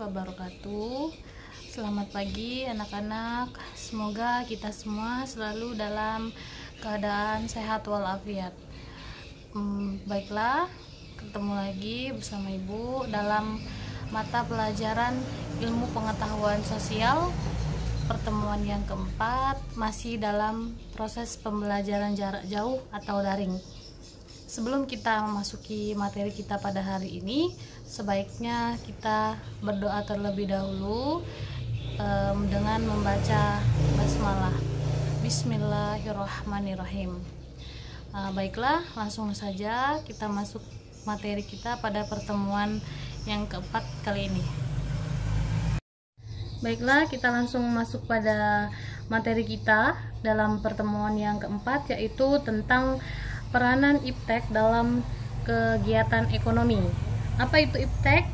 wabarakatuh. Selamat pagi anak-anak. Semoga kita semua selalu dalam keadaan sehat walafiat. Baiklah, ketemu lagi bersama Ibu dalam mata pelajaran ilmu pengetahuan sosial pertemuan yang keempat, masih dalam proses pembelajaran jarak jauh atau daring. Sebelum kita memasuki materi kita pada hari ini, sebaiknya kita berdoa terlebih dahulu dengan membaca basmalah. Bismillahirrahmanirrahim. Baiklah, langsung saja kita masuk materi kita pada pertemuan yang keempat kali ini. Baiklah, kita langsung masuk pada materi kita dalam pertemuan yang keempat, yaitu tentang peranan iptek dalam kegiatan ekonomi. Apa itu iptek?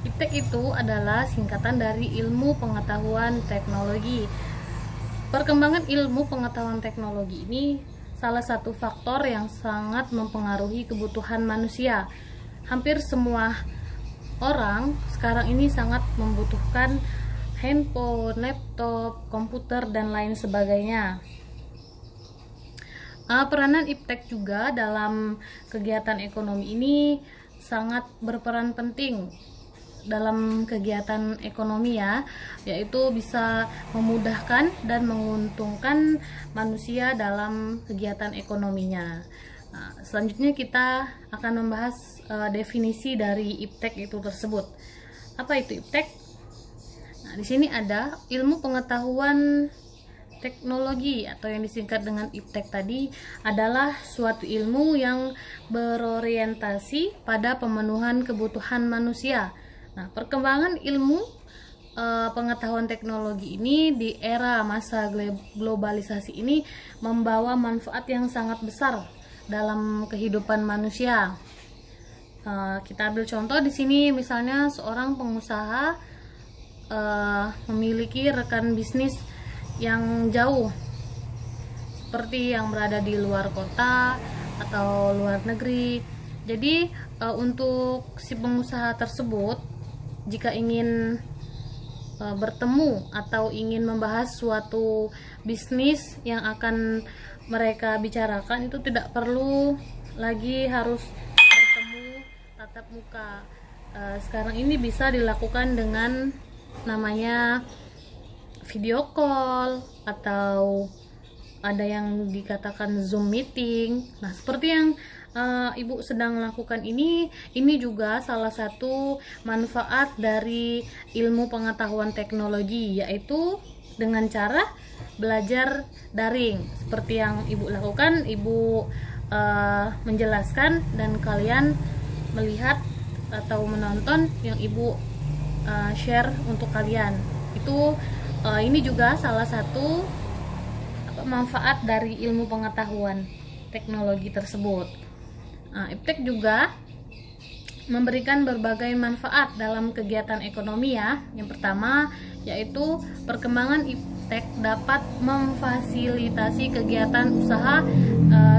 Iptek itu adalah singkatan dari ilmu pengetahuan teknologi. Perkembangan ilmu pengetahuan teknologi ini salah satu faktor yang sangat mempengaruhi kebutuhan manusia. Hampir semua orang sekarang ini sangat membutuhkan handphone, laptop, komputer, dan lain sebagainya. Peranan iptek juga dalam kegiatan ekonomi ini sangat berperan penting dalam kegiatan ekonomi yaitu bisa memudahkan dan menguntungkan manusia dalam kegiatan ekonominya. Selanjutnya kita akan membahas definisi dari iptek itu tersebut. Apa itu iptek? Di sini ada ilmu pengetahuan teknologi atau yang disingkat dengan iptek tadi adalah suatu ilmu yang berorientasi pada pemenuhan kebutuhan manusia. Perkembangan ilmu pengetahuan teknologi ini di era masa globalisasi ini membawa manfaat yang sangat besar dalam kehidupan manusia. Kita ambil contoh di sini, misalnya seorang pengusaha memiliki rekan bisnis yang jauh, seperti yang berada di luar kota atau luar negeri. Jadi untuk si pengusaha tersebut, jika ingin bertemu atau ingin membahas suatu bisnis yang akan mereka bicarakan, itu tidak perlu lagi harus bertemu tatap muka. Sekarang ini bisa dilakukan dengan namanya video call atau ada yang dikatakan Zoom meeting. Nah, seperti yang Ibu sedang lakukan ini juga salah satu manfaat dari ilmu pengetahuan teknologi, yaitu dengan cara belajar daring. Seperti yang Ibu lakukan, Ibu menjelaskan dan kalian melihat atau menonton yang Ibu share untuk kalian. Ini juga salah satu manfaat dari ilmu pengetahuan teknologi tersebut. Iptek juga memberikan berbagai manfaat dalam kegiatan ekonomi Yang pertama yaitu perkembangan iptek dapat memfasilitasi kegiatan usaha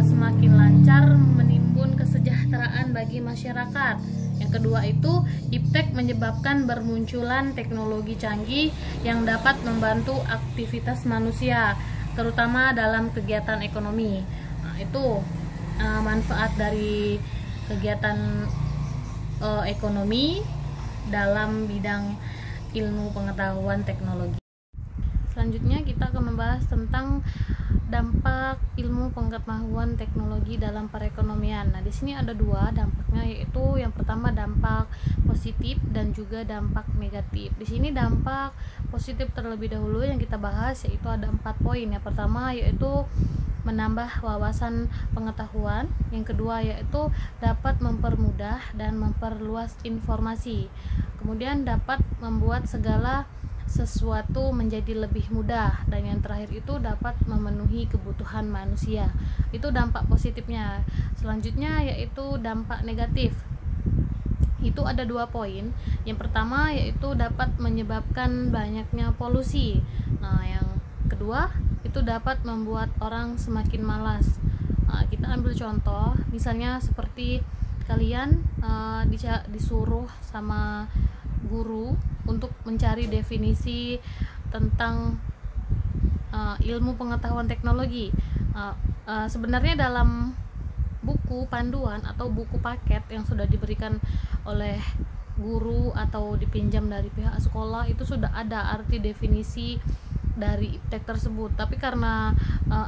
semakin lancar, menimbun kesejahteraan bagi masyarakat. Yang kedua itu, iptek menyebabkan bermunculan teknologi canggih yang dapat membantu aktivitas manusia, terutama dalam kegiatan ekonomi. Itu manfaat dari kegiatan ekonomi dalam bidang ilmu pengetahuan teknologi. Selanjutnya kita akan membahas tentang dampak ilmu pengetahuan teknologi dalam perekonomian. Di sini ada dua dampaknya, yaitu yang pertama dampak positif dan juga dampak negatif. Di sini dampak positif terlebih dahulu yang kita bahas, yaitu ada 4 poin. Yang pertama yaitu menambah wawasan pengetahuan. Yang kedua yaitu dapat mempermudah dan memperluas informasi. Kemudian dapat membuat segala sesuatu menjadi lebih mudah, dan yang terakhir itu dapat memenuhi kebutuhan manusia. Itu dampak positifnya. Selanjutnya yaitu dampak negatif. Itu ada 2 poin. Yang pertama yaitu dapat menyebabkan banyaknya polusi. Yang kedua itu dapat membuat orang semakin malas. Kita ambil contoh, misalnya seperti kalian disuruh sama guru untuk mencari definisi tentang ilmu pengetahuan teknologi. Sebenarnya dalam buku panduan atau buku paket yang sudah diberikan oleh guru atau dipinjam dari pihak sekolah itu sudah ada arti definisi dari iptek tersebut. Tapi karena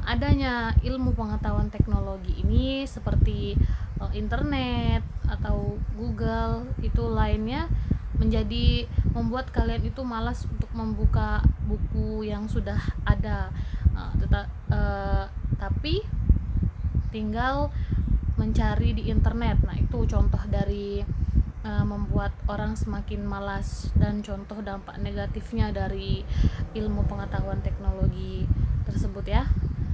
adanya ilmu pengetahuan teknologi ini seperti internet atau Google itu lainnya, menjadi membuat kalian itu malas untuk membuka buku yang sudah ada. Tapi tinggal mencari di internet. Nah, itu contoh dari membuat orang semakin malas dan contoh dampak negatifnya dari ilmu pengetahuan teknologi tersebut ya.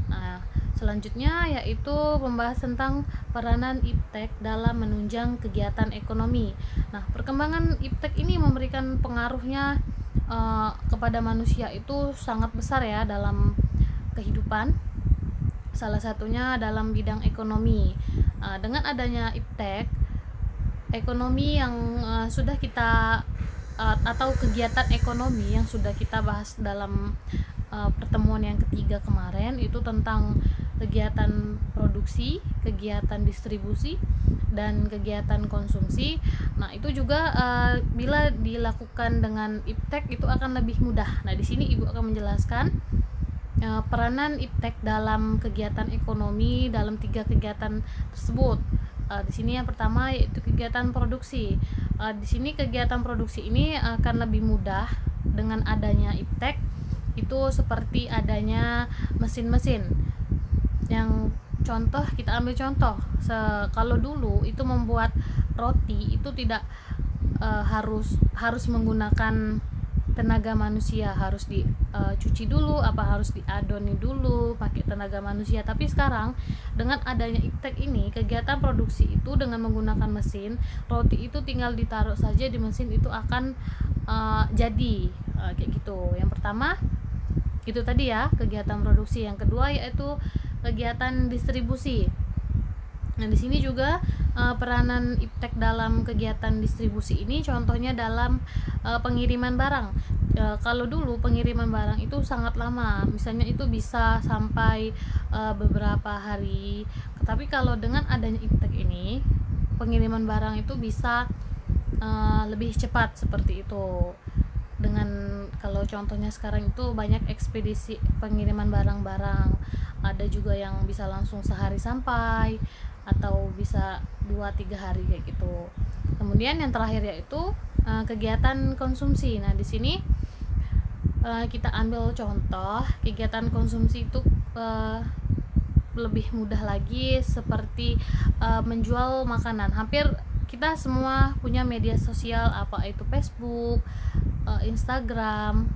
Nah, selanjutnya yaitu membahas tentang peranan iptek dalam menunjang kegiatan ekonomi. Nah, perkembangan iptek ini memberikan pengaruhnya kepada manusia itu sangat besar ya dalam kehidupan. Salah satunya dalam bidang ekonomi. Dengan adanya iptek, ekonomi yang sudah kita atau kegiatan ekonomi yang sudah kita bahas dalam pertemuan yang ketiga kemarin itu tentang kegiatan produksi, kegiatan distribusi, dan kegiatan konsumsi. Nah, itu juga bila dilakukan dengan iptek itu akan lebih mudah. Nah, di sini Ibu akan menjelaskan peranan iptek dalam kegiatan ekonomi dalam 3 kegiatan tersebut. Di sini yang pertama yaitu kegiatan produksi. Di sini kegiatan produksi ini akan lebih mudah dengan adanya iptek, itu seperti adanya mesin-mesin. Yang contoh, kita ambil contoh, kalau dulu itu membuat roti itu tidak harus menggunakan tenaga manusia, harus dicuci dulu, harus diadoni dulu pakai tenaga manusia. Tapi sekarang dengan adanya iptek ini, kegiatan produksi itu dengan menggunakan mesin, roti itu tinggal ditaruh saja di mesin itu akan jadi kayak gitu. Yang pertama itu tadi ya, kegiatan produksi. Yang kedua yaitu kegiatan distribusi. Nah, di sini juga peranan iptek dalam kegiatan distribusi ini contohnya dalam pengiriman barang. Kalau dulu pengiriman barang itu sangat lama, misalnya itu bisa sampai beberapa hari. Tapi kalau dengan adanya iptek ini, pengiriman barang itu bisa lebih cepat seperti itu. Dengan kalau contohnya sekarang itu banyak ekspedisi pengiriman barang-barang, ada juga yang bisa langsung sehari sampai atau bisa 2-3 hari kayak gitu. Kemudian yang terakhir yaitu kegiatan konsumsi. Nah, di sini kita ambil contoh kegiatan konsumsi itu lebih mudah lagi seperti menjual makanan. Hampir kita semua punya media sosial, apa itu Facebook, Instagram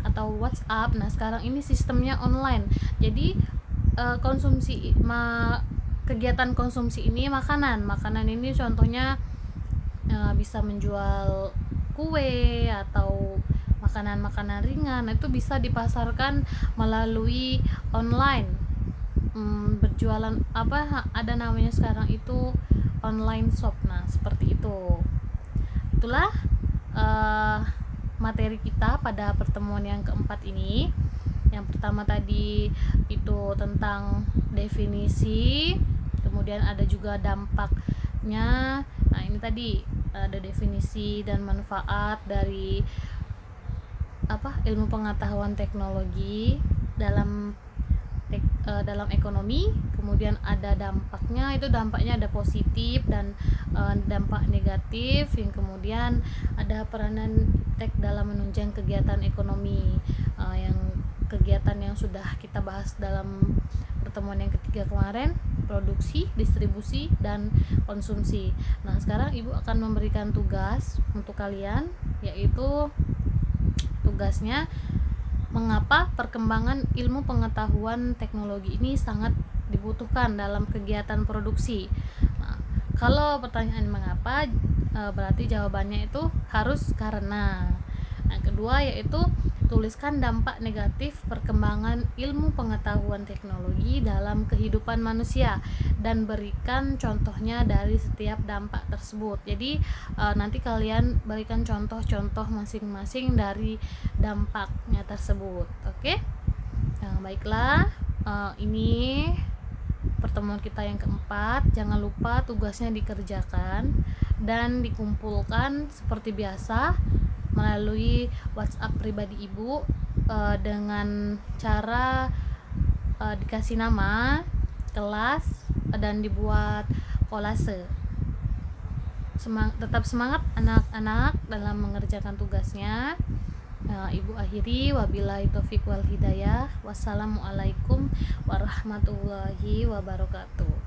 atau WhatsApp. Nah, sekarang ini sistemnya online. Jadi kegiatan konsumsi ini makanan ini contohnya bisa menjual kue atau makanan-makanan ringan. Itu bisa dipasarkan melalui online, berjualan ada namanya sekarang itu online shop. Nah, seperti itu. Itulah materi kita pada pertemuan yang keempat ini. Yang pertama tadi itu tentang definisi, kemudian ada juga dampaknya. Nah, ini tadi ada definisi dan manfaat dari ilmu pengetahuan teknologi dalam ekonomi. Kemudian ada dampaknya, itu dampaknya ada positif dan dampak negatif. Yang kemudian ada peranan iptek dalam menunjang kegiatan ekonomi, yang kegiatan yang sudah kita bahas dalam pertemuan yang ketiga kemarin, produksi, distribusi, dan konsumsi. Nah, sekarang Ibu akan memberikan tugas untuk kalian, yaitu tugasnya mengapa perkembangan ilmu pengetahuan teknologi ini sangat dibutuhkan dalam kegiatan produksi. Nah, kalau pertanyaan mengapa, berarti jawabannya itu harus karena. Yang kedua yaitu Tuliskan dampak negatif perkembangan ilmu pengetahuan teknologi dalam kehidupan manusia dan berikan contohnya dari setiap dampak tersebut. Jadi nanti kalian berikan contoh-contoh masing-masing dari dampaknya tersebut. Oke? Nah, baiklah, ini pertemuan kita yang keempat. Jangan lupa tugasnya dikerjakan dan dikumpulkan seperti biasa melalui WhatsApp pribadi Ibu dengan cara dikasih nama kelas dan dibuat kolase. Tetap semangat anak-anak dalam mengerjakan tugasnya. Ibu akhiri, wabillahi taufiq wal hidayah. Wassalamualaikum warahmatullahi wabarakatuh.